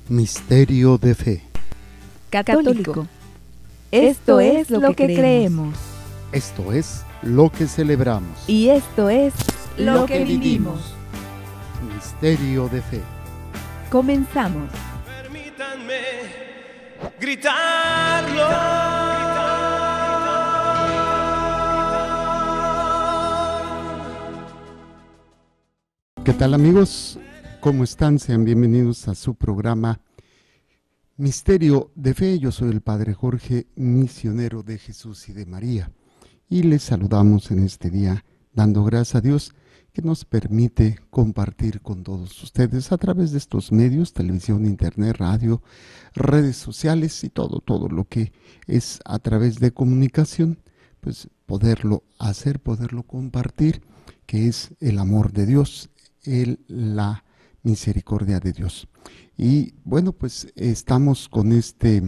Misterio de fe. Católico. Esto es lo que creemos. Esto es lo que celebramos. Y esto es lo que vivimos. Misterio de fe. Comenzamos. Permítanme gritarlo. ¿Qué tal, amigos? ¿Cómo están? Sean bienvenidos a su programa Misterio de Fe. Yo soy el Padre Jorge, misionero de Jesús y de María. Y les saludamos en este día, dando gracias a Dios que nos permite compartir con todos ustedes a través de estos medios, televisión, internet, radio, redes sociales y todo lo que es a través de comunicación, pues poderlo hacer, poderlo compartir, que es el amor de Dios, la misericordia de Dios. Y bueno, pues estamos con este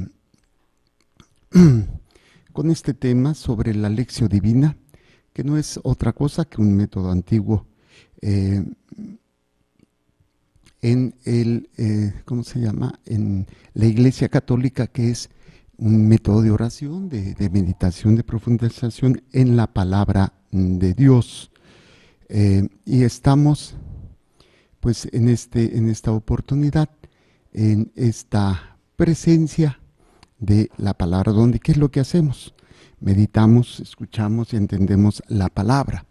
tema sobre la Lectio Divina, que no es otra cosa que un método antiguo en la Iglesia Católica, que es un método de oración, de meditación, de profundización en la palabra de Dios. Y estamos pues en esta oportunidad, en esta presencia de la palabra, donde ¿qué es lo que hacemos? Meditamos, escuchamos y entendemos la palabra.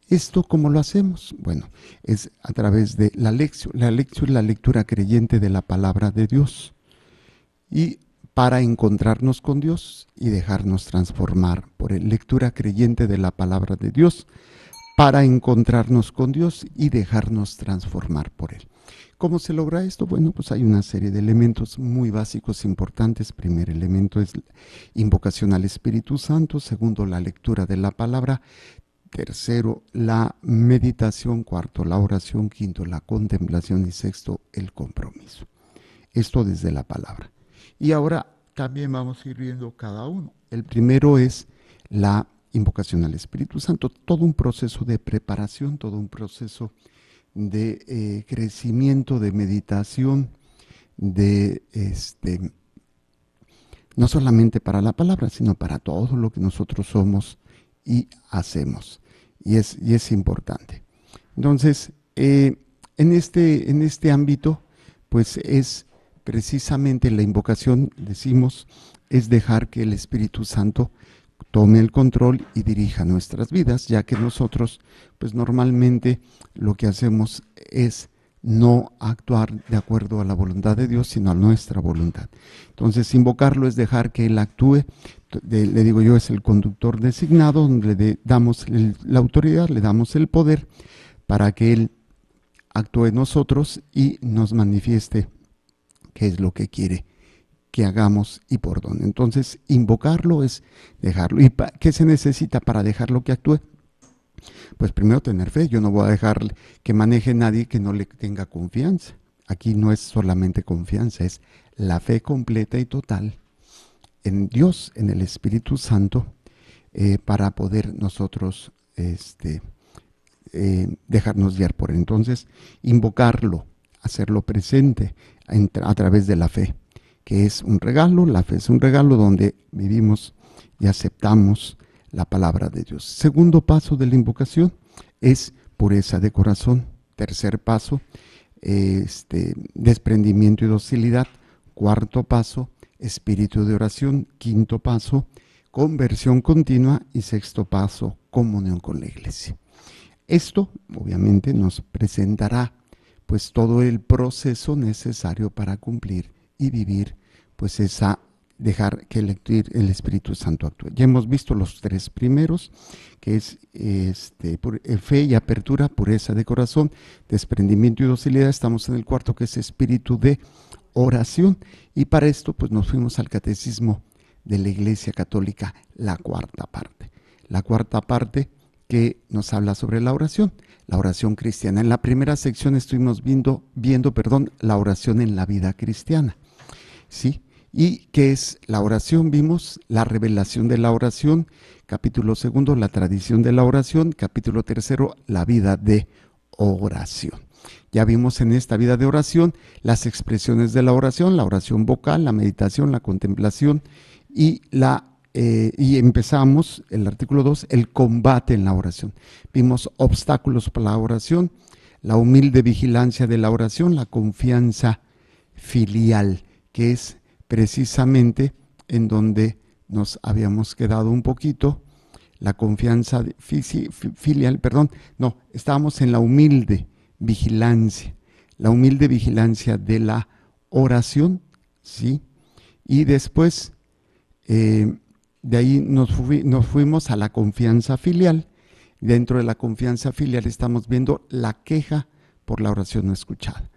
¿Esto cómo lo hacemos? Bueno, es a través de la lectio. La lectio es la lectura creyente de la palabra de Dios. Y para encontrarnos con Dios y dejarnos transformar por él. Lectura creyente de la palabra de Dios, para encontrarnos con Dios y dejarnos transformar por él. ¿Cómo se logra esto? Bueno, pues hay una serie de elementos muy básicos, importantes. Primer elemento es invocación al Espíritu Santo. Segundo, la lectura de la palabra. Tercero, la meditación. Cuarto, la oración. Quinto, la contemplación. Y sexto, el compromiso. Esto desde la palabra. Y ahora también vamos a ir viendo cada uno. El primero es la invocación al Espíritu Santo, todo un proceso de preparación, todo un proceso de crecimiento, de meditación, no solamente para la palabra, sino para todo lo que nosotros somos y hacemos. Y es importante. Entonces, en este ámbito, pues es precisamente la invocación, decimos, es dejar que el Espíritu Santo tome el control y dirija nuestras vidas, ya que nosotros, pues normalmente lo que hacemos es no actuar de acuerdo a la voluntad de Dios, sino a nuestra voluntad. Entonces, invocarlo es dejar que Él actúe. Le digo yo, es el conductor designado, donde le damos la autoridad, le damos el poder para que Él actúe en nosotros y nos manifieste qué es lo que quiere que hagamos y por dónde. Entonces, invocarlo es dejarlo. ¿Y qué se necesita para dejarlo que actúe? Pues primero tener fe. Yo no voy a dejar que maneje nadie que no le tenga confianza. Aquí no es solamente confianza, es la fe completa y total en Dios, en el Espíritu Santo, para poder nosotros dejarnos guiar por él. Entonces, invocarlo, hacerlo presente a través de la fe, que es un regalo. La fe es un regalo donde vivimos y aceptamos la palabra de Dios. Segundo paso de la invocación es pureza de corazón. Tercer paso, desprendimiento y docilidad. Cuarto paso, espíritu de oración. Quinto paso, conversión continua. Y sexto paso, comunión con la iglesia. Esto obviamente nos presentará pues todo el proceso necesario para cumplir y vivir, pues dejar que el Espíritu Santo actúe. Ya hemos visto los tres primeros, que es fe y apertura, pureza de corazón, desprendimiento y docilidad. Estamos en el cuarto, que es espíritu de oración, y para esto pues nos fuimos al Catecismo de la Iglesia Católica, la cuarta parte que nos habla sobre la oración cristiana. En la primera sección estuvimos viendo la oración en la vida cristiana. ¿Sí? ¿Y qué es la oración? Vimos la revelación de la oración, capítulo segundo, la tradición de la oración, capítulo tercero, la vida de oración. Ya vimos en esta vida de oración las expresiones de la oración vocal, la meditación, la contemplación y empezamos el artículo 2, el combate en la oración. Vimos obstáculos para la oración, la humilde vigilancia de la oración, la confianza filial, que es precisamente en donde nos habíamos quedado un poquito. La confianza filial, estábamos en la humilde vigilancia de la oración, ¿sí? Y después de ahí nos fuimos a la confianza filial. Dentro de la confianza filial estamos viendo la queja por la oración no escuchada.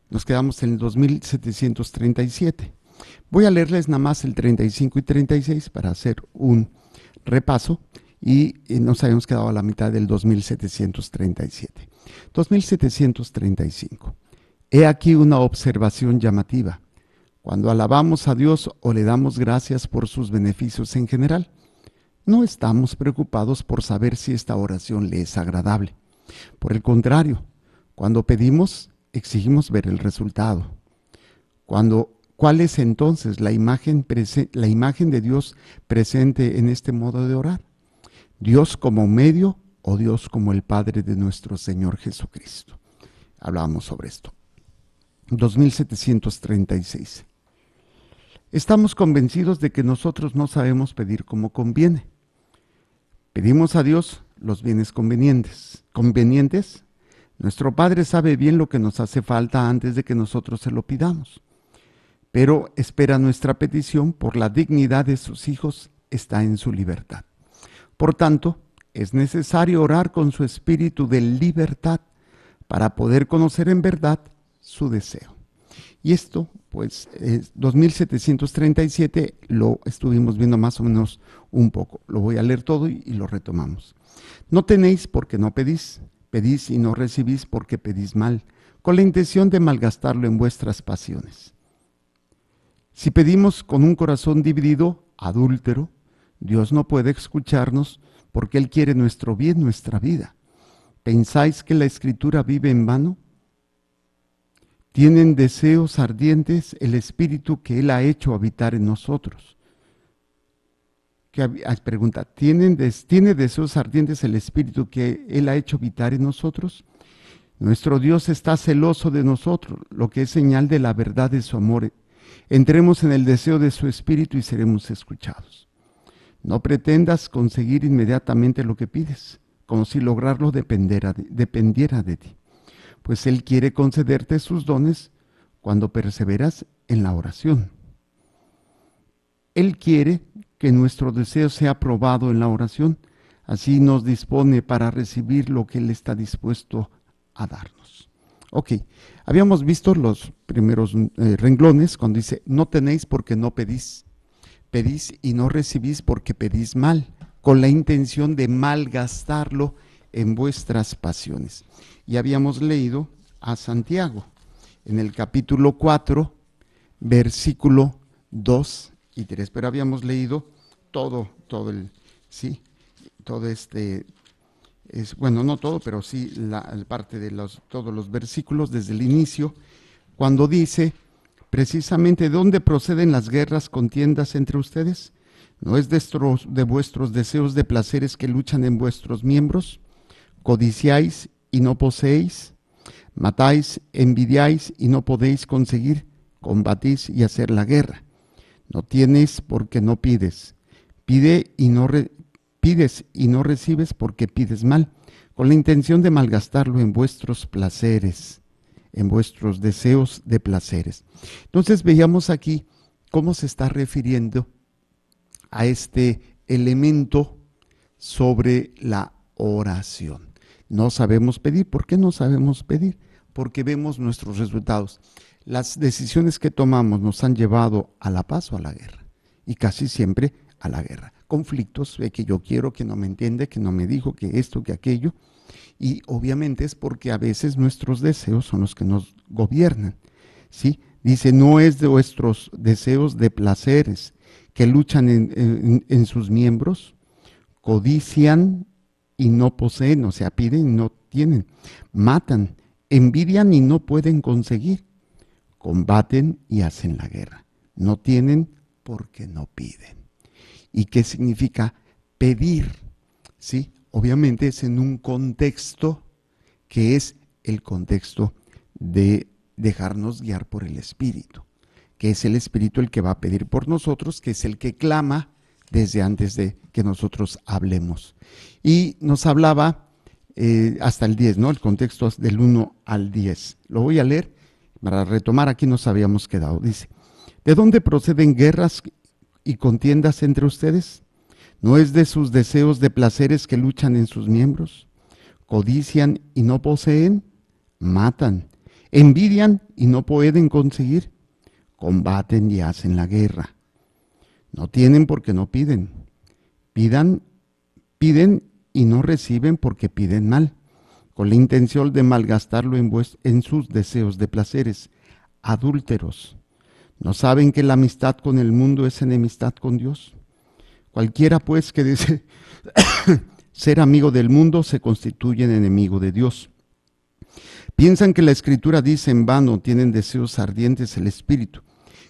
Nos quedamos en el 2737. Voy a leerles nada más el 35 y 36 para hacer un repaso y nos habíamos quedado a la mitad del 2737. 2735. He aquí una observación llamativa. Cuando alabamos a Dios o le damos gracias por sus beneficios en general, no estamos preocupados por saber si esta oración le es agradable. Por el contrario, cuando pedimos, exigimos ver el resultado. ¿Cuál es entonces la imagen de Dios presente en este modo de orar? ¿Dios como medio o Dios como el Padre de nuestro Señor Jesucristo? Hablábamos sobre esto. 2736. Estamos convencidos de que nosotros no sabemos pedir como conviene. Pedimos a Dios los bienes convenientes. Nuestro Padre sabe bien lo que nos hace falta antes de que nosotros se lo pidamos, pero espera nuestra petición por la dignidad de sus hijos, está en su libertad. Por tanto, es necesario orar con su espíritu de libertad para poder conocer en verdad su deseo. Y esto, pues, 2737 lo estuvimos viendo más o menos un poco. Lo voy a leer todo y lo retomamos. No tenéis porque no pedís, pedís y no recibís porque pedís mal, con la intención de malgastarlo en vuestras pasiones. Si pedimos con un corazón dividido, adúltero, Dios no puede escucharnos porque Él quiere nuestro bien, nuestra vida. ¿Pensáis que la Escritura vive en vano? ¿Tienen deseos ardientes el Espíritu que Él ha hecho habitar en nosotros? Pregunta, ¿tiene deseos ardientes el Espíritu que Él ha hecho habitar en nosotros? Nuestro Dios está celoso de nosotros, lo que es señal de la verdad de su amor. Entremos en el deseo de su Espíritu y seremos escuchados. No pretendas conseguir inmediatamente lo que pides, como si lograrlo dependiera de ti, pues Él quiere concederte sus dones cuando perseveras en la oración. Él quiere que nuestro deseo sea probado en la oración, así nos dispone para recibir lo que Él está dispuesto a darnos. Ok, habíamos visto los primeros renglones cuando dice, no tenéis porque no pedís, pedís y no recibís porque pedís mal, con la intención de malgastarlo en vuestras pasiones. Y habíamos leído a Santiago en el capítulo 4, versículo 2 y 3, pero habíamos leído todo no todo, pero sí la parte de todos los versículos desde el inicio, cuando dice precisamente, ¿de dónde proceden las guerras, contiendas entre ustedes? ¿No es de vuestros deseos de placeres que luchan en vuestros miembros? ¿Codiciáis y no poseéis? ¿Matáis, envidiáis y no podéis conseguir? ¿Combatís y hacer la guerra? No tienes porque no pides. Pides y no recibes porque pides mal, con la intención de malgastarlo en vuestros placeres, en vuestros deseos de placeres. Entonces veíamos aquí cómo se está refiriendo a este elemento sobre la oración. No sabemos pedir. ¿Por qué no sabemos pedir? Porque vemos nuestros resultados. Las decisiones que tomamos nos han llevado a la paz o a la guerra, y casi siempre a la guerra. Conflictos de que yo quiero, que no me entiende, que no me dijo, que esto, que aquello, y obviamente es porque a veces nuestros deseos son los que nos gobiernan, ¿sí? Dice, no es de vuestros deseos de placeres que luchan en sus miembros, codician y no poseen, o sea, piden y no tienen, matan envidian y no pueden conseguir, combaten y hacen la guerra. No tienen porque no piden. ¿Y qué significa pedir? ¿Sí? Obviamente es en un contexto que es el contexto de dejarnos guiar por el Espíritu, que es el Espíritu el que va a pedir por nosotros, que es el que clama desde antes de que nosotros hablemos. Y nos hablaba hasta el 10, ¿no? El contexto es del 1 al 10. Lo voy a leer para retomar, aquí nos habíamos quedado. Dice, ¿de dónde proceden guerras y contiendas entre ustedes? ¿No es de sus deseos de placeres que luchan en sus miembros? ¿Codician y no poseen? Matan. ¿Envidian y no pueden conseguir? Combaten y hacen la guerra. No tienen porque no piden. Piden y no reciben porque piden mal, con la intención de malgastarlo en sus deseos de placeres. Adúlteros. ¿No saben que la amistad con el mundo es enemistad con Dios? Cualquiera pues que desee ser amigo del mundo se constituye en enemigo de Dios. Piensan que la Escritura dice en vano, tienen deseos ardientes el Espíritu,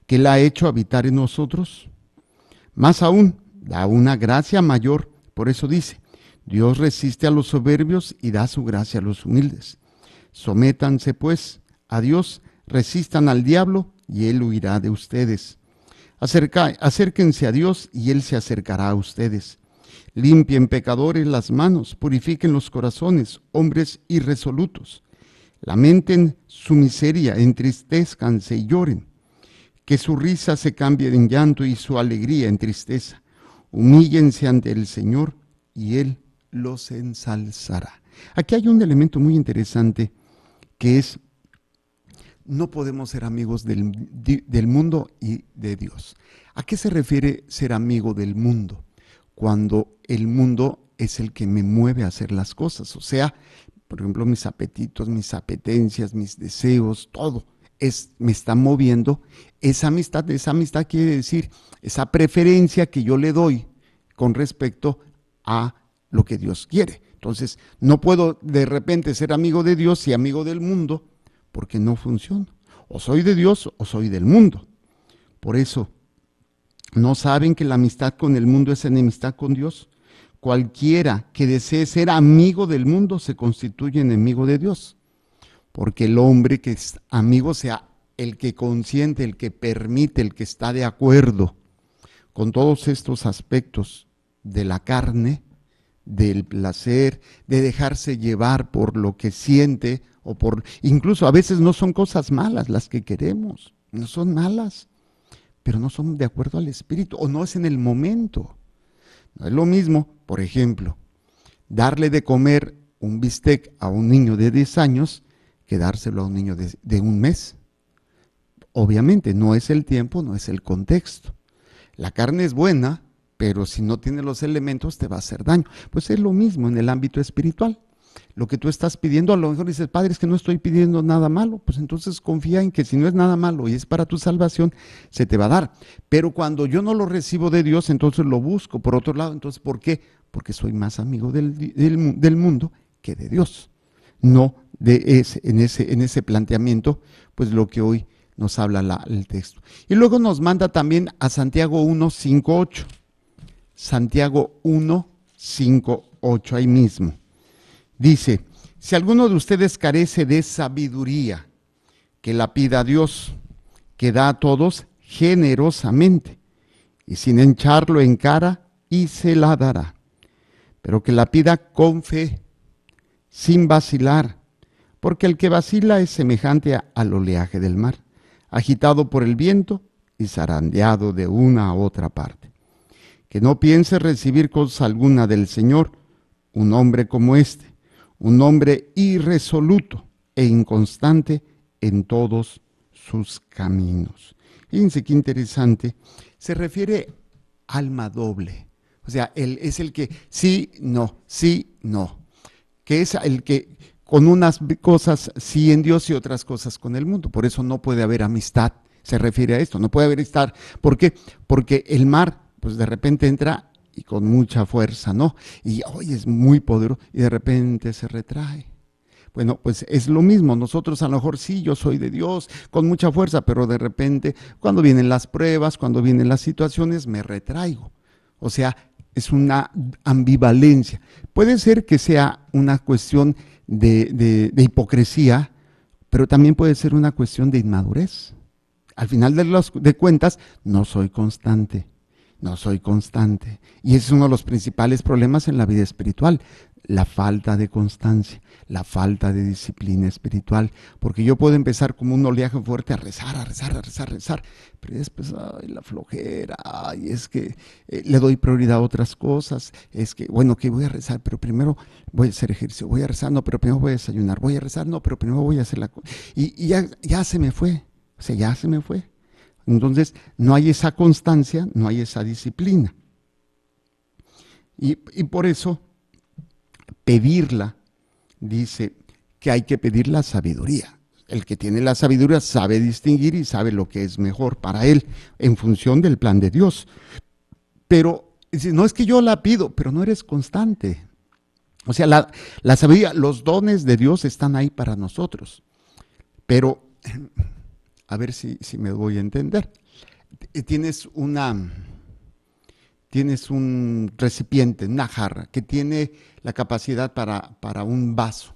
que la ha hecho habitar en nosotros. Más aún, da una gracia mayor, por eso dice, Dios resiste a los soberbios y da su gracia a los humildes. Sométanse pues a Dios, resistan al diablo y él huirá de ustedes. Acérquense a Dios y él se acercará a ustedes. Limpien pecadores las manos, purifiquen los corazones, hombres irresolutos. Lamenten su miseria, entristezcanse y lloren. Que su risa se cambie en llanto y su alegría en tristeza. Humíllense ante el Señor y Él los ensalzará. Aquí hay un elemento muy interesante que es, no podemos ser amigos del mundo y de Dios. ¿A qué se refiere ser amigo del mundo? Cuando el mundo es el que me mueve a hacer las cosas, o sea, por ejemplo, mis apetitos, mis apetencias, mis deseos, todo me está moviendo. Esa amistad quiere decir esa preferencia que yo le doy con respecto a lo que Dios quiere. Entonces, no puedo de repente ser amigo de Dios y amigo del mundo, porque no funciona. O soy de Dios o soy del mundo. Por eso, ¿no saben que la amistad con el mundo es enemistad con Dios? Cualquiera que desee ser amigo del mundo se constituye enemigo de Dios. Porque el hombre que es amigo sea el que consiente, el que permite, el que está de acuerdo con todos estos aspectos de la carne, del placer, de dejarse llevar por lo que siente, o por, incluso a veces no son cosas malas las que queremos, no son malas, pero no son de acuerdo al espíritu, o no es en el momento. No es lo mismo, por ejemplo, darle de comer un bistec a un niño de 10 años que dárselo a un niño de un mes. Obviamente no es el tiempo, no es el contexto. La carne es buena, pero si no tiene los elementos te va a hacer daño. Pues es lo mismo en el ámbito espiritual. Lo que tú estás pidiendo, a lo mejor dices, Padre, es que no estoy pidiendo nada malo. Pues entonces confía en que si no es nada malo y es para tu salvación, se te va a dar. Pero cuando yo no lo recibo de Dios, entonces lo busco por otro lado. Entonces, ¿por qué? Porque soy más amigo del mundo que de Dios. No en ese planteamiento, pues lo que hoy nos habla el texto. Y luego nos manda también a Santiago 1, 5, 8. Santiago 1, 5, 8, ahí mismo. Dice, si alguno de ustedes carece de sabiduría, que la pida a Dios, que da a todos generosamente, y sin hincharlo en cara, y se la dará. Pero que la pida con fe, sin vacilar, porque el que vacila es semejante al oleaje del mar, agitado por el viento y zarandeado de una a otra parte. Que no piense recibir cosa alguna del Señor un hombre como este, un hombre irresoluto e inconstante en todos sus caminos. Fíjense qué interesante, se refiere alma doble, o sea, él es el que sí, no, que es el que con unas cosas sí en Dios y otras cosas con el mundo. Por eso no puede haber amistad, se refiere a esto, no puede haber estar. ¿Por qué? Porque el mar, pues de repente entra y con mucha fuerza, ¿no? Y hoy es muy poderoso y de repente se retrae. Bueno, pues es lo mismo. Nosotros a lo mejor sí, yo soy de Dios con mucha fuerza, pero de repente cuando vienen las pruebas, cuando vienen las situaciones, me retraigo. O sea, es una ambivalencia. Puede ser que sea una cuestión de hipocresía, pero también puede ser una cuestión de inmadurez. Al final de cuentas, no soy constante. No soy constante. Y ese es uno de los principales problemas en la vida espiritual, la falta de constancia, la falta de disciplina espiritual. Porque yo puedo empezar como un oleaje fuerte a rezar, a rezar, a rezar, a rezar, pero después, ay, la flojera, ay, es que le doy prioridad a otras cosas, es que, bueno, que voy a rezar, pero primero voy a hacer ejercicio, voy a rezar, no, pero primero voy a desayunar, voy a rezar, no, pero primero voy a hacer la cosa. Y ya se me fue, o sea, ya se me fue. Entonces, no hay esa constancia, no hay esa disciplina. Y por eso, pedirla, dice que hay que pedir la sabiduría. El que tiene la sabiduría sabe distinguir y sabe lo que es mejor para él en función del plan de Dios. Pero no es que yo la pido, pero no eres constante. O sea, la sabiduría, los dones de Dios están ahí para nosotros. Pero a ver si me voy a entender. Tienes un recipiente, una jarra, que tiene la capacidad para un vaso.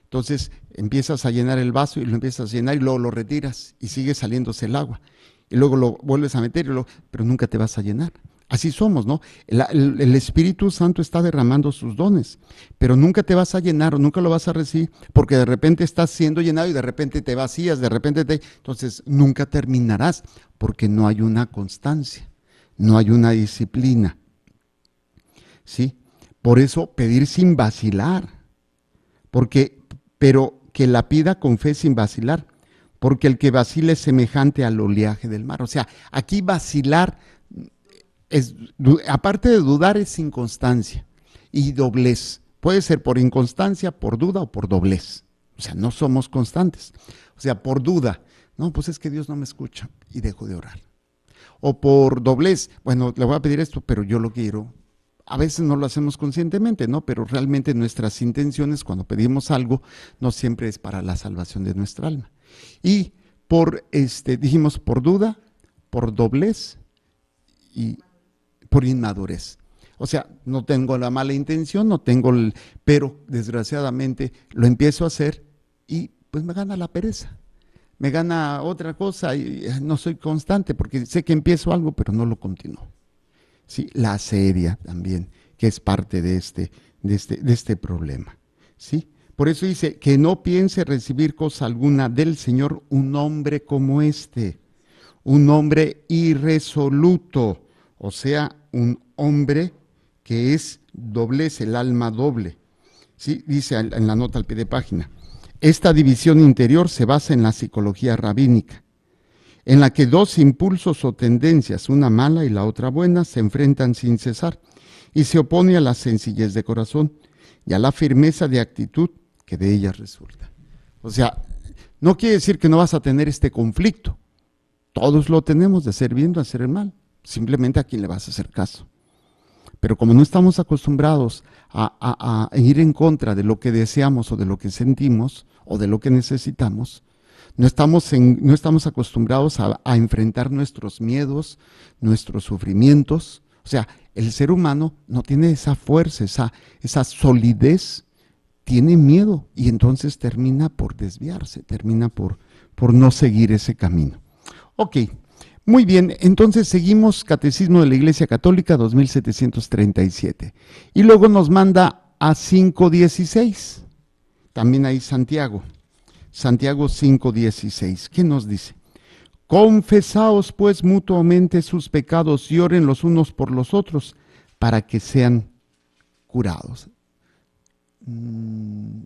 Entonces empiezas a llenar el vaso y lo empiezas a llenar y luego lo retiras y sigue saliéndose el agua. Y luego lo vuelves a meter, pero nunca te vas a llenar. Así somos, ¿no? El Espíritu Santo está derramando sus dones, pero nunca te vas a llenar o nunca lo vas a recibir, porque de repente estás siendo llenado y de repente te vacías, entonces nunca terminarás, porque no hay una constancia, no hay una disciplina, ¿sí? Por eso pedir sin vacilar, pero que la pida con fe sin vacilar, porque el que vacila es semejante al oleaje del mar. O sea, aquí vacilar aparte de dudar, es inconstancia y doblez. Puede ser por inconstancia, por duda o por doblez. O sea, no somos constantes. O sea, por duda, no, pues es que Dios no me escucha y dejo de orar. O por doblez, bueno, le voy a pedir esto, pero yo lo quiero. A veces no lo hacemos conscientemente, ¿no? Pero realmente nuestras intenciones cuando pedimos algo no siempre es para la salvación de nuestra alma. Y dijimos por duda, por doblez y por inmadurez. O sea, no tengo la mala intención, pero desgraciadamente lo empiezo a hacer y pues me gana la pereza, me gana otra cosa y no soy constante porque sé que empiezo algo pero no lo continúo. Sí, la asedia también, que es parte de este problema. ¿Sí? Por eso dice que no piense recibir cosa alguna del Señor un hombre como un hombre irresoluto. O sea, un hombre que es doblez, el alma doble. ¿Sí? Dice en la nota al pie de página. Esta división interior se basa en la psicología rabínica, en la que dos impulsos o tendencias, una mala y la otra buena, se enfrentan sin cesar y se opone a la sencillez de corazón y a la firmeza de actitud que de ellas resulta. O sea, no quiere decir que no vas a tener este conflicto. Todos lo tenemos, de hacer bien o hacer el mal. Simplemente a quién le vas a hacer caso. Pero como no estamos acostumbrados a ir en contra de lo que deseamos o de lo que sentimos o de lo que necesitamos, no estamos acostumbrados a enfrentar nuestros miedos, nuestros sufrimientos. O sea, el ser humano no tiene esa fuerza, esa solidez, tiene miedo y entonces termina por desviarse, termina por no seguir ese camino. Ok. Muy bien, entonces seguimos Catecismo de la Iglesia Católica 2737. Y luego nos manda a 5.16. También ahí Santiago 5.16. ¿Qué nos dice? Confesaos pues mutuamente sus pecados y oren los unos por los otros para que sean curados.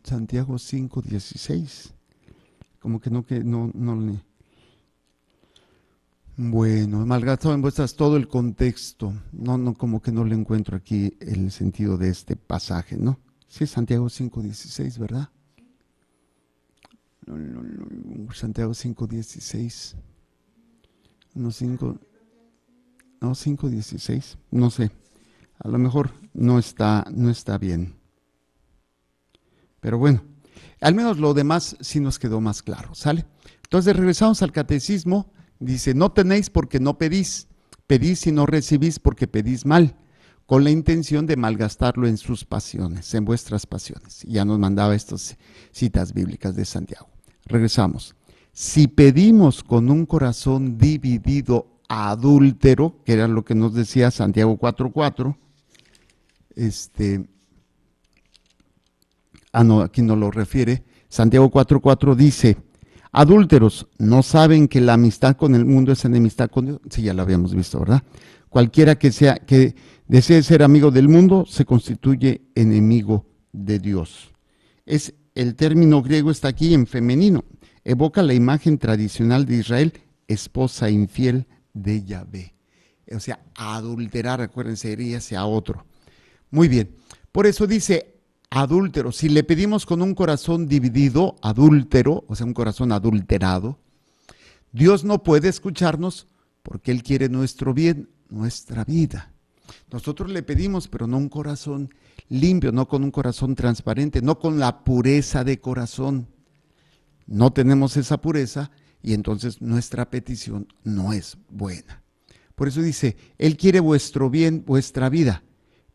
Santiago 5.16. Como que no. Bueno, malgastado en vuestras todo el contexto. No, como que no le encuentro aquí el sentido de este pasaje, ¿no? Sí, Santiago 5.16, ¿verdad? No, Santiago 5.16. No, 5.16. No sé. A lo mejor no está bien. Pero bueno, Al menos lo demás sí nos quedó más claro, ¿sale? Entonces regresamos al catecismo, dice, no tenéis porque no pedís, pedís y no recibís porque pedís mal, con la intención de malgastarlo en sus pasiones, en vuestras pasiones. Y ya nos mandaba estas citas bíblicas de Santiago. Regresamos. Si pedimos con un corazón dividido adúltero, que era lo que nos decía Santiago 4:4, no, aquí no lo refiere. Santiago 4:4 dice, adúlteros, ¿no saben que la amistad con el mundo es enemistad con Dios? Sí, ya lo habíamos visto, ¿verdad? Cualquiera que desee ser amigo del mundo se constituye enemigo de Dios. El término griego está aquí en femenino. Evoca la imagen tradicional de Israel, esposa infiel de Yahvé. O sea, adulterar, acuérdense, iría hacia otro. Muy bien, por eso dice adúltero. Si le pedimos con un corazón dividido, adúltero, o sea, un corazón adulterado, Dios no puede escucharnos porque Él quiere nuestro bien, nuestra vida. Nosotros le pedimos, pero no un corazón limpio, no con un corazón transparente, no con la pureza de corazón. No tenemos esa pureza y entonces nuestra petición no es buena. Por eso dice, Él quiere vuestro bien, vuestra vida.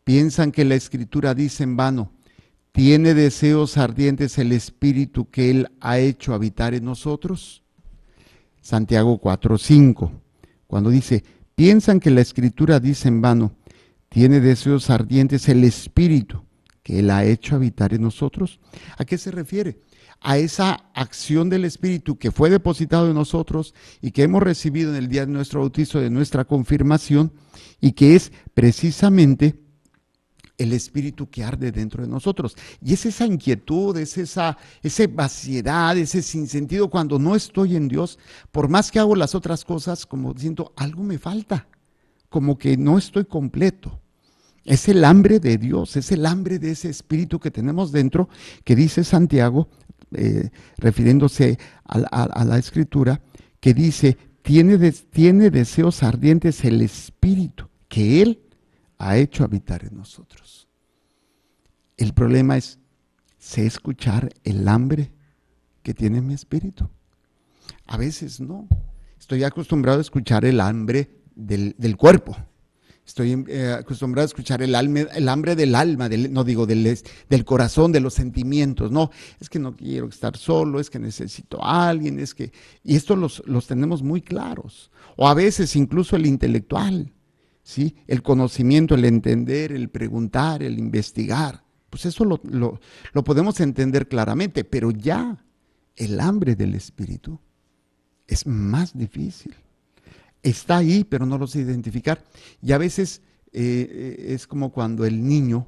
Piensan que la Escritura dice en vano, ¿tiene deseos ardientes el Espíritu que Él ha hecho habitar en nosotros? Santiago 4:5, cuando dice, piensan que la Escritura dice en vano, ¿tiene deseos ardientes el Espíritu que Él ha hecho habitar en nosotros? ¿A qué se refiere? A esa acción del Espíritu que fue depositado en nosotros y que hemos recibido en el día de nuestro bautizo, de nuestra confirmación, y que es precisamente el Espíritu que arde dentro de nosotros. Y es esa inquietud, es esa vaciedad, ese sinsentido cuando no estoy en Dios, por más que hago las otras cosas, como siento, algo me falta, como que no estoy completo. Es el hambre de Dios, es el hambre de ese Espíritu que tenemos dentro, que dice Santiago, refiriéndose a la Escritura, que dice, tiene deseos ardientes el Espíritu que Él ha hecho habitar en nosotros. El problema es, sé escuchar el hambre que tiene mi espíritu. A veces no. Estoy acostumbrado a escuchar el hambre del cuerpo. Estoy acostumbrado a escuchar el hambre del alma, del corazón, de los sentimientos. No, es que no quiero estar solo, es que necesito a alguien, y esto los tenemos muy claros. O a veces incluso el intelectual, ¿sí? El conocimiento, el entender, el preguntar, el investigar. Pues eso lo podemos entender claramente, pero ya el hambre del espíritu es más difícil. Está ahí, pero no lo sé identificar. Y a veces es como cuando el niño,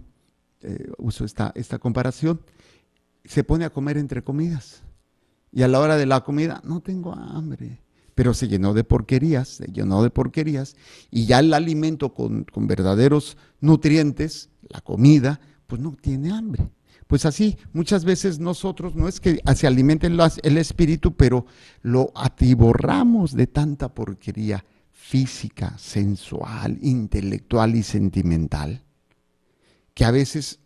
uso esta comparación, se pone a comer entre comidas. Y a la hora de la comida, no tengo hambre. Pero se llenó de porquerías, y ya el alimento con verdaderos nutrientes, la comida, pues no tiene hambre. Pues así, muchas veces nosotros no es que se alimente el espíritu, pero lo atiborramos de tanta porquería física, sensual, intelectual y sentimental, que a veces,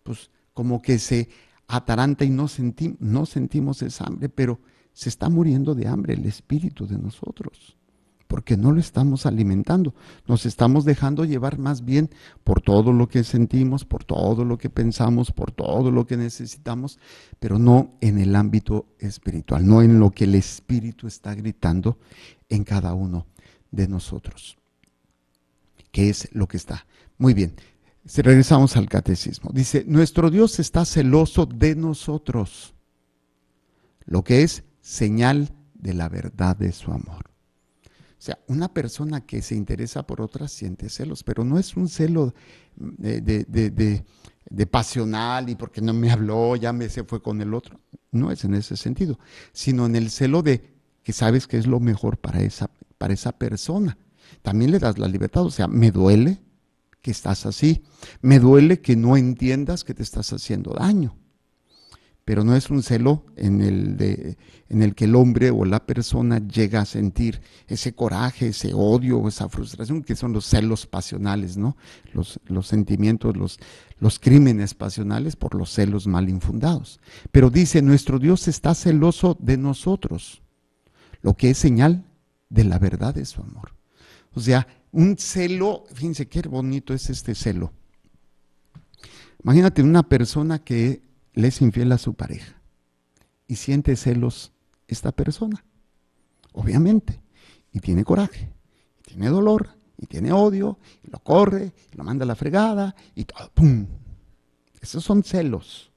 pues como que se ataranta y no sentimos esa hambre, pero se está muriendo de hambre el espíritu de nosotros, porque no lo estamos alimentando, nos estamos dejando llevar más bien por todo lo que sentimos, por todo lo que pensamos, por todo lo que necesitamos, pero no en el ámbito espiritual, no en lo que el Espíritu está gritando en cada uno de nosotros, que es lo que está. Muy bien, si regresamos al catecismo, dice, nuestro Dios está celoso de nosotros, lo que es señal de la verdad de su amor. O sea, una persona que se interesa por otras siente celos, pero no es un celo de pasional y porque no me habló, se fue con el otro. No es en ese sentido, sino en el celo de que sabes que es lo mejor para esa persona. También le das la libertad, o sea, me duele que estás así, me duele que no entiendas que te estás haciendo daño, pero no es un celo en el que el hombre o la persona llega a sentir ese coraje, ese odio, esa frustración, que son los celos pasionales, ¿no? Los sentimientos, los crímenes pasionales por los celos mal infundados. Pero dice, nuestro Dios está celoso de nosotros, lo que es señal de la verdad de su amor. O sea, un celo, fíjense qué bonito es este celo. Imagínate una persona que le es infiel a su pareja y siente celos esta persona, obviamente, y tiene coraje, y tiene dolor, y tiene odio, y lo corre, y lo manda a la fregada, y todo, ¡pum! Esos son celos.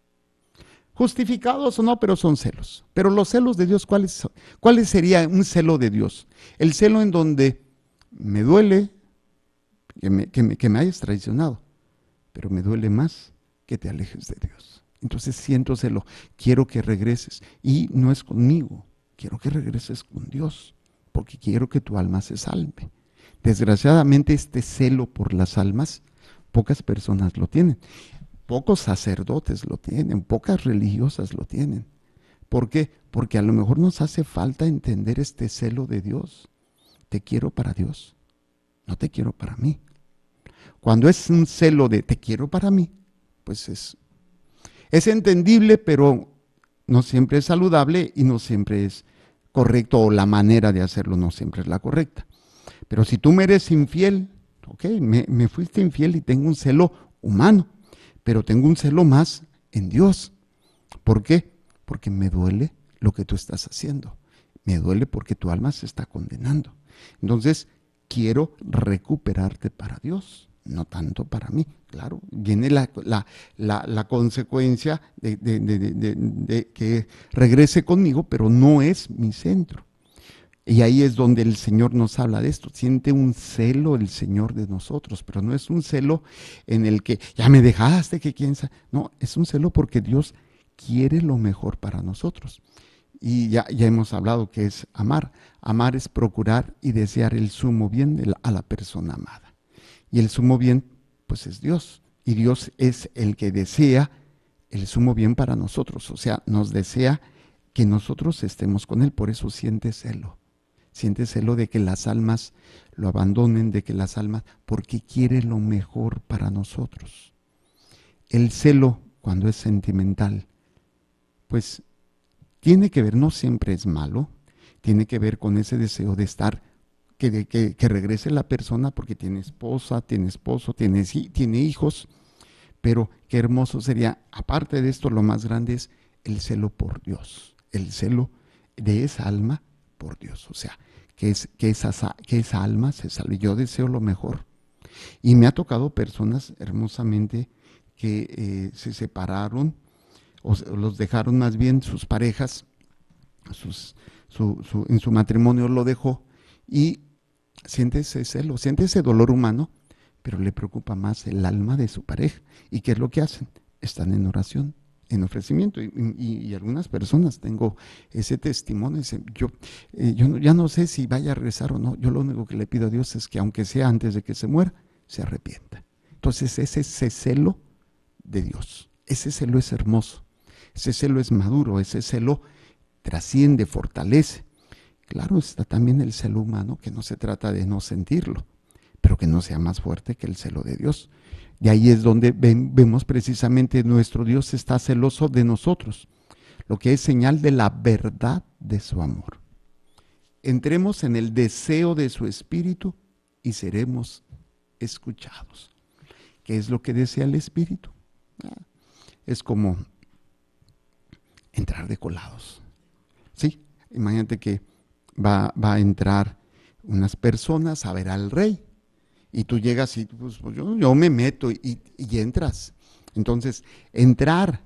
Justificados o no, pero son celos. Pero los celos de Dios, ¿cuáles son? ¿Cuál sería un celo de Dios? El celo en donde me duele que me hayas traicionado, pero me duele más que te alejes de Dios. Entonces siento celo, quiero que regreses, y no es conmigo, quiero que regreses con Dios, porque quiero que tu alma se salve. Desgraciadamente este celo por las almas, pocas personas lo tienen, pocos sacerdotes lo tienen, pocas religiosas lo tienen. ¿Por qué? Porque a lo mejor nos hace falta entender este celo de Dios. Te quiero para Dios, no te quiero para mí. Cuando es un celo de te quiero para mí, pues es entendible, pero no siempre es saludable y no siempre es correcto, o la manera de hacerlo no siempre es la correcta. Pero si tú me eres infiel, ok, me fuiste infiel y tengo un celo humano, pero tengo un celo más en Dios. ¿Por qué? Porque me duele lo que tú estás haciendo. Me duele porque tu alma se está condenando. Entonces, quiero recuperarte para Dios, no tanto para mí. Claro, viene la consecuencia de que regrese conmigo, pero no es mi centro. Y ahí es donde el Señor nos habla de esto. Siente un celo el Señor de nosotros, pero no es un celo en el que ya me dejaste, que quién sabe. No, es un celo porque Dios quiere lo mejor para nosotros. Y ya hemos hablado que es amar. Amar es procurar y desear el sumo bien a la persona amada. Y el sumo bien, pues es Dios. Y Dios es el que desea el sumo bien para nosotros. O sea, nos desea que nosotros estemos con Él. Por eso siente celo. Siente celo de que las almas lo abandonen, de que las almas, porque quiere lo mejor para nosotros. El celo, cuando es sentimental, pues tiene que ver, no siempre es malo, tiene que ver con ese deseo de estar, que regrese la persona porque tiene esposa, tiene esposo, tiene hijos, pero qué hermoso sería, aparte de esto, lo más grande es el celo por Dios, el celo de esa alma por Dios, o sea, que esa alma se salve. Yo deseo lo mejor. Y me ha tocado personas hermosamente que se separaron, o los dejaron más bien sus parejas, en su matrimonio lo dejó, y siente ese celo, siente ese dolor humano, pero le preocupa más el alma de su pareja. ¿Y qué es lo que hacen? Están en oración, en ofrecimiento, y algunas personas, tengo ese testimonio, yo ya no sé si vaya a regresar o no. Yo lo único que le pido a Dios es que, aunque sea antes de que se muera, se arrepienta. Entonces ese celo de Dios, ese celo es hermoso, ese celo es maduro, ese celo trasciende, fortalece. Claro, está también el celo humano, que no se trata de no sentirlo, pero que no sea más fuerte que el celo de Dios. Y ahí es donde vemos precisamente nuestro Dios está celoso de nosotros, lo que es señal de la verdad de su amor. Entremos en el deseo de su espíritu y seremos escuchados. ¿Qué es lo que desea el espíritu? Es como entrar de colados. Sí, imagínate que va a entrar unas personas a ver al rey. Y tú llegas y pues yo me meto y entras. Entonces, entrar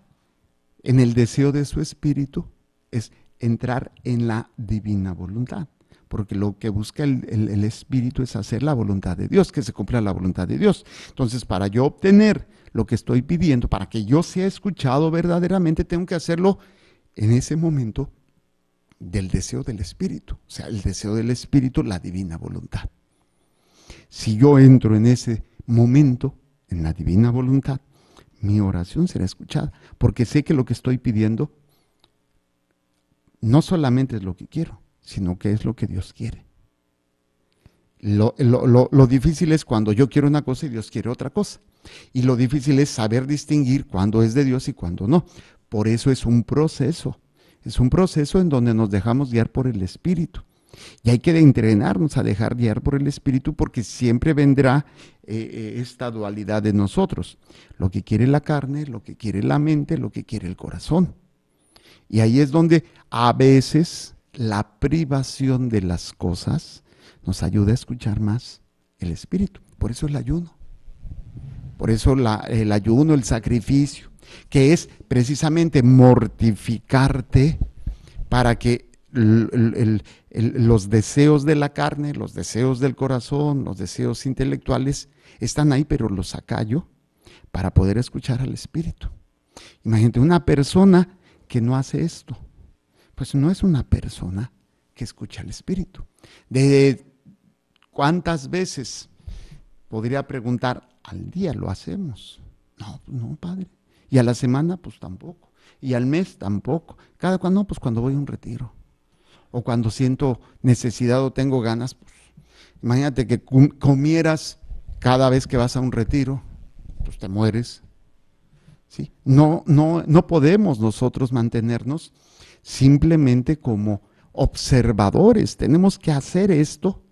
en el deseo de su espíritu es entrar en la divina voluntad. Porque lo que busca el espíritu es hacer la voluntad de Dios, que se cumpla la voluntad de Dios. Entonces, para yo obtener lo que estoy pidiendo, para que yo sea escuchado verdaderamente, tengo que hacerlo en ese momento del deseo del espíritu. O sea, el deseo del espíritu, la divina voluntad. Si yo entro en ese momento, en la divina voluntad, mi oración será escuchada, porque sé que lo que estoy pidiendo no solamente es lo que quiero, sino que es lo que Dios quiere. Lo difícil es cuando yo quiero una cosa y Dios quiere otra cosa. Y lo difícil es saber distinguir cuándo es de Dios y cuándo no. Por eso es un proceso. Es un proceso en donde nos dejamos guiar por el Espíritu. Y hay que entrenarnos a dejar guiar por el Espíritu, porque siempre vendrá esta dualidad de nosotros. Lo que quiere la carne, lo que quiere la mente, lo que quiere el corazón. Y ahí es donde a veces la privación de las cosas nos ayuda a escuchar más el Espíritu. Por eso el ayuno. Por eso el ayuno, el sacrificio, que es precisamente mortificarte para que los deseos de la carne, los deseos del corazón, los deseos intelectuales están ahí, pero los acallo para poder escuchar al Espíritu. Imagínate, una persona que no hace esto, pues no es una persona que escucha al Espíritu. ¿De cuántas veces podría preguntar al día lo hacemos? No, Padre. Y a la semana, pues tampoco. Y al mes tampoco. ¿Cada cuándo? Pues cuando voy a un retiro. O cuando siento necesidad o tengo ganas. Pues, imagínate que comieras cada vez que vas a un retiro, pues te mueres. ¿Sí? No podemos nosotros mantenernos simplemente como observadores. Tenemos que hacer esto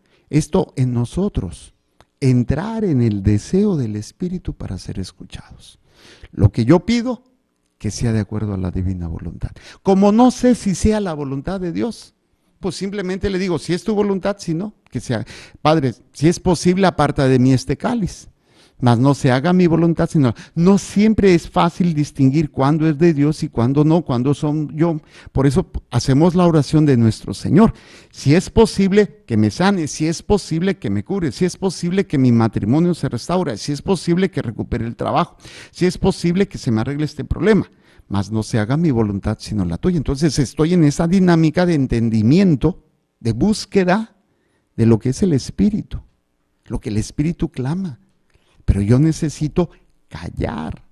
en nosotros. Entrar en el deseo del Espíritu para ser escuchados. Lo que yo pido, que sea de acuerdo a la divina voluntad. Como no sé si sea la voluntad de Dios, pues simplemente le digo, si es tu voluntad, si no, que sea. Padre, si es posible, aparta de mí este cáliz, mas no se haga mi voluntad, sino. No siempre es fácil distinguir cuándo es de Dios y cuándo no, cuándo son yo. Por eso hacemos la oración de nuestro Señor. Si es posible que me sane, si es posible que me cure, si es posible que mi matrimonio se restaure, si es posible que recupere el trabajo, si es posible que se me arregle este problema, mas no se haga mi voluntad sino la tuya. Entonces estoy en esa dinámica de entendimiento, de búsqueda de lo que es el Espíritu, lo que el Espíritu clama. Pero yo necesito callar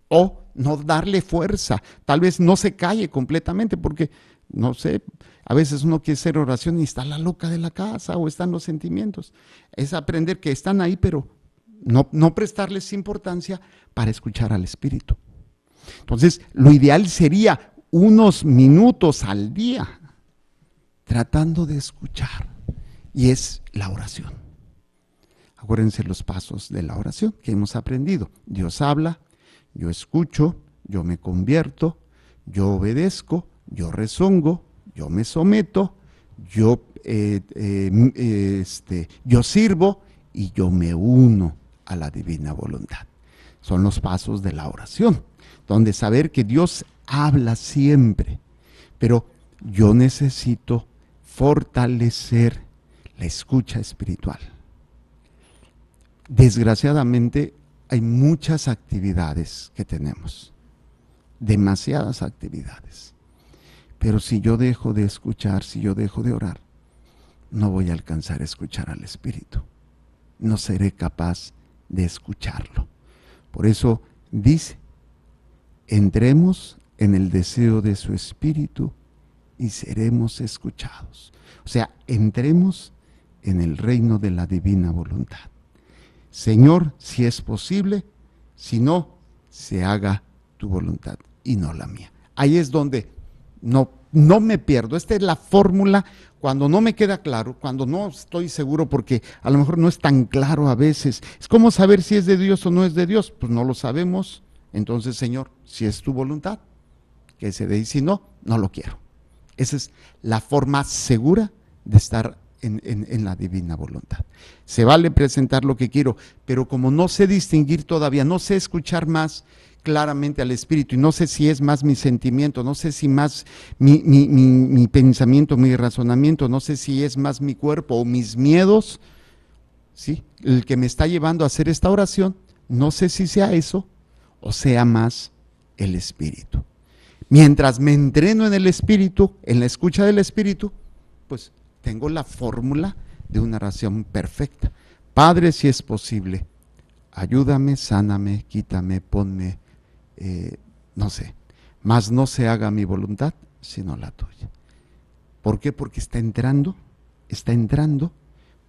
o no darle fuerza. Tal vez no se calle completamente porque, no sé, a veces uno quiere hacer oración y está la loca de la casa o están los sentimientos. Es aprender que están ahí, pero no prestarles importancia para escuchar al Espíritu. Entonces, lo ideal sería unos minutos al día tratando de escuchar, y es la oración. Acuérdense los pasos de la oración que hemos aprendido. Dios habla, yo escucho, yo me convierto, yo obedezco, yo rezongo, yo me someto, yo sirvo y yo me uno a la divina voluntad. Son los pasos de la oración, donde saber que Dios habla siempre, pero yo necesito fortalecer la escucha espiritual. Desgraciadamente hay muchas actividades que tenemos, demasiadas actividades, pero si yo dejo de escuchar, si yo dejo de orar, no voy a alcanzar a escuchar al Espíritu, no seré capaz de escucharlo. Por eso dice, entremos en el deseo de su Espíritu y seremos escuchados. O sea, entremos en el reino de la divina voluntad. Señor, si es posible, si no, se haga tu voluntad y no la mía. Ahí es donde no me pierdo. Esta es la fórmula cuando no me queda claro, cuando no estoy seguro, porque a lo mejor no es tan claro a veces. Es como saber si es de Dios o no es de Dios. Pues no lo sabemos. Entonces, Señor, si es tu voluntad, que se dé, y si no, no lo quiero. Esa es la forma segura de estar en la divina voluntad. Se vale presentar lo que quiero, pero como no sé distinguir todavía, no sé escuchar más claramente al Espíritu, y no sé si es más mi sentimiento, no sé si más mi pensamiento, mi razonamiento, no sé si es más mi cuerpo o mis miedos, ¿sí? El que me está llevando a hacer esta oración, no sé si sea eso o sea más el Espíritu. Mientras me entreno en el Espíritu, en la escucha del Espíritu, pues tengo la fórmula de una oración perfecta. Padre, si es posible, ayúdame, sáname, quítame, ponme no sé, mas no se haga mi voluntad, sino la tuya. ¿Por qué? Porque está entrando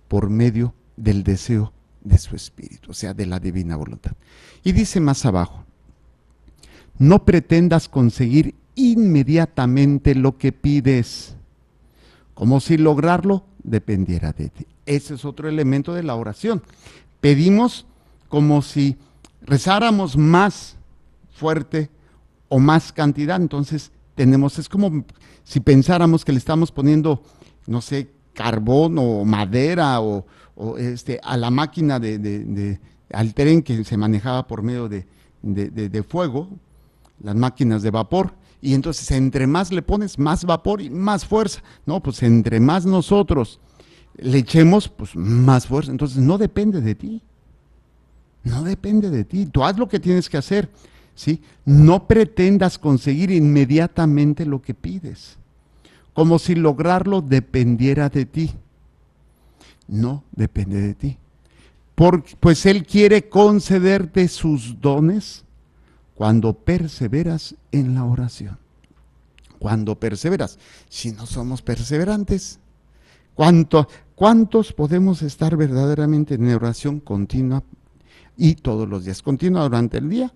por medio del deseo de su espíritu, o sea, de la divina voluntad. Y dice más abajo, no pretendas conseguir inmediatamente lo que pides, como si lograrlo dependiera de ti. Ese es otro elemento de la oración. Pedimos como si rezáramos más fuerte o más cantidad, entonces es como si pensáramos que le estamos poniendo, no sé, carbón o madera o a la máquina al tren que se manejaba por medio de fuego, las máquinas de vapor, y entonces entre más le pones, más vapor y más fuerza. No, pues entre más nosotros le echemos, pues más fuerza. Entonces no depende de ti. No depende de ti. Tú haz lo que tienes que hacer, ¿sí? No pretendas conseguir inmediatamente lo que pides, como si lograrlo dependiera de ti. No depende de ti. Pues Él quiere concederte sus dones cuando perseveras en la oración. Cuando perseveras. Si no somos perseverantes, ¿cuántos podemos estar verdaderamente en oración continua y todos los días? Continua durante el día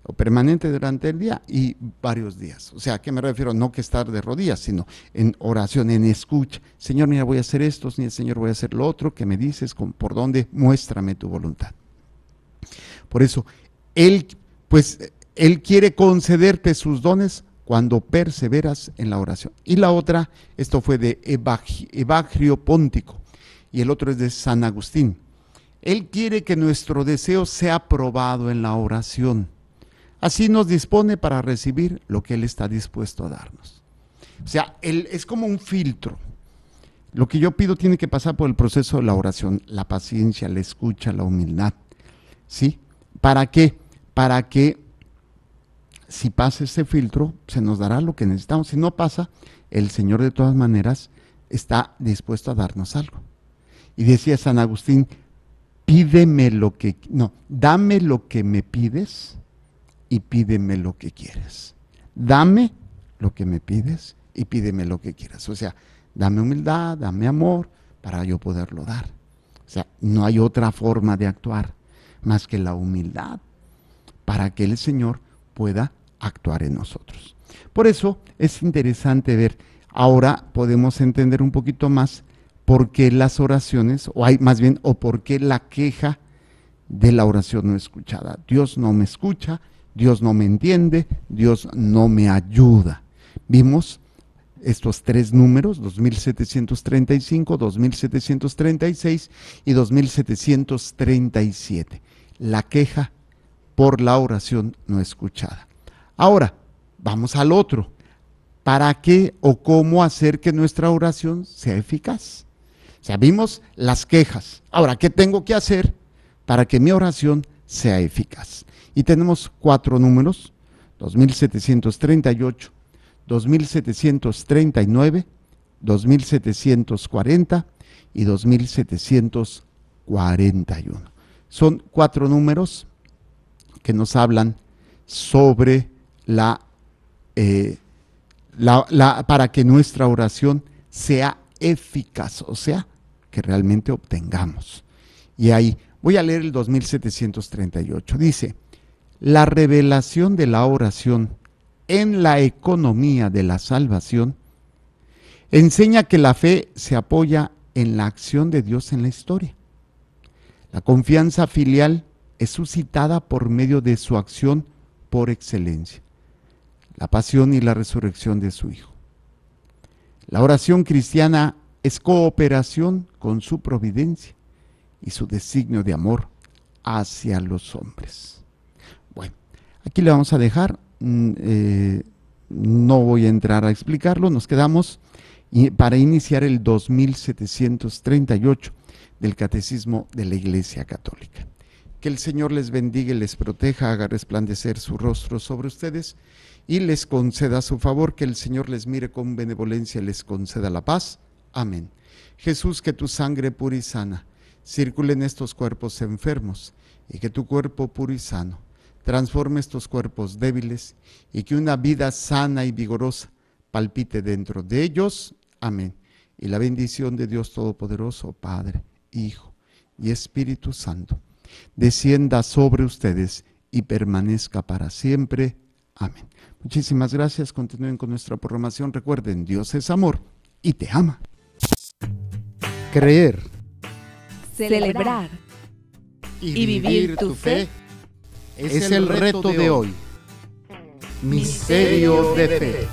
o permanente durante el día y varios días. O sea, ¿a qué me refiero? No que estar de rodillas, sino en oración, en escucha. Señor, mira, voy a hacer esto, Señor, voy a hacer lo otro, que me dices, por dónde, muéstrame tu voluntad. Por eso, Él quiere concederte sus dones cuando perseveras en la oración. Y la otra, esto fue de Evagrio Póntico, y el otro es de San Agustín. Él quiere que nuestro deseo sea probado en la oración. Así nos dispone para recibir lo que Él está dispuesto a darnos. O sea, Él es como un filtro. Lo que yo pido tiene que pasar por el proceso de la oración, la paciencia, la escucha, la humildad. ¿Sí? ¿Para qué? Para que si pasa ese filtro, se nos dará lo que necesitamos. Si no pasa, el Señor de todas maneras está dispuesto a darnos algo. Y decía San Agustín, dame lo que me pides y pídeme lo que quieres. Dame lo que me pides y pídeme lo que quieras. O sea, dame humildad, dame amor para yo poderlo dar. O sea, no hay otra forma de actuar más que la humildad para que el Señor pueda actuar en nosotros. Por eso es interesante ver, ahora podemos entender un poquito más por qué las oraciones, o por qué la queja de la oración no escuchada. Dios no me escucha, Dios no me entiende, Dios no me ayuda. Vimos estos tres números, 2735, 2736 y 2737. La queja por la oración no escuchada. Ahora, vamos al otro. ¿Para qué o cómo hacer que nuestra oración sea eficaz? O sea, vimos las quejas. Ahora, ¿qué tengo que hacer para que mi oración sea eficaz? Y tenemos 4 números, 2738, 2739, 2740 y 2741. Son 4 números que nos hablan sobre para que nuestra oración sea eficaz, o sea, que realmente obtengamos. Y ahí voy a leer el 2738. Dice, la revelación de la oración en la economía de la salvación enseña que la fe se apoya en la acción de Dios en la historia. La confianza filial es suscitada por medio de su acción por excelencia, la pasión y la resurrección de su Hijo. La oración cristiana es cooperación con su providencia y su designio de amor hacia los hombres. Bueno, aquí le vamos a dejar, no voy a entrar a explicarlo, nos quedamos para iniciar el 2738 del Catecismo de la Iglesia Católica. Que el Señor les bendiga y les proteja, haga resplandecer su rostro sobre ustedes y les conceda su favor, que el Señor les mire con benevolencia y les conceda la paz. Amén. Jesús, que tu sangre pura y sana circule en estos cuerpos enfermos y que tu cuerpo puro y sano transforme estos cuerpos débiles y que una vida sana y vigorosa palpite dentro de ellos. Amén. Y la bendición de Dios Todopoderoso, Padre, Hijo y Espíritu Santo, descienda sobre ustedes y permanezca para siempre. Amén. Muchísimas gracias. Continúen con nuestra programación. Recuerden, Dios es amor y te ama. Creer Celebrar y vivir tu fe es el reto de hoy. Misterio de fe.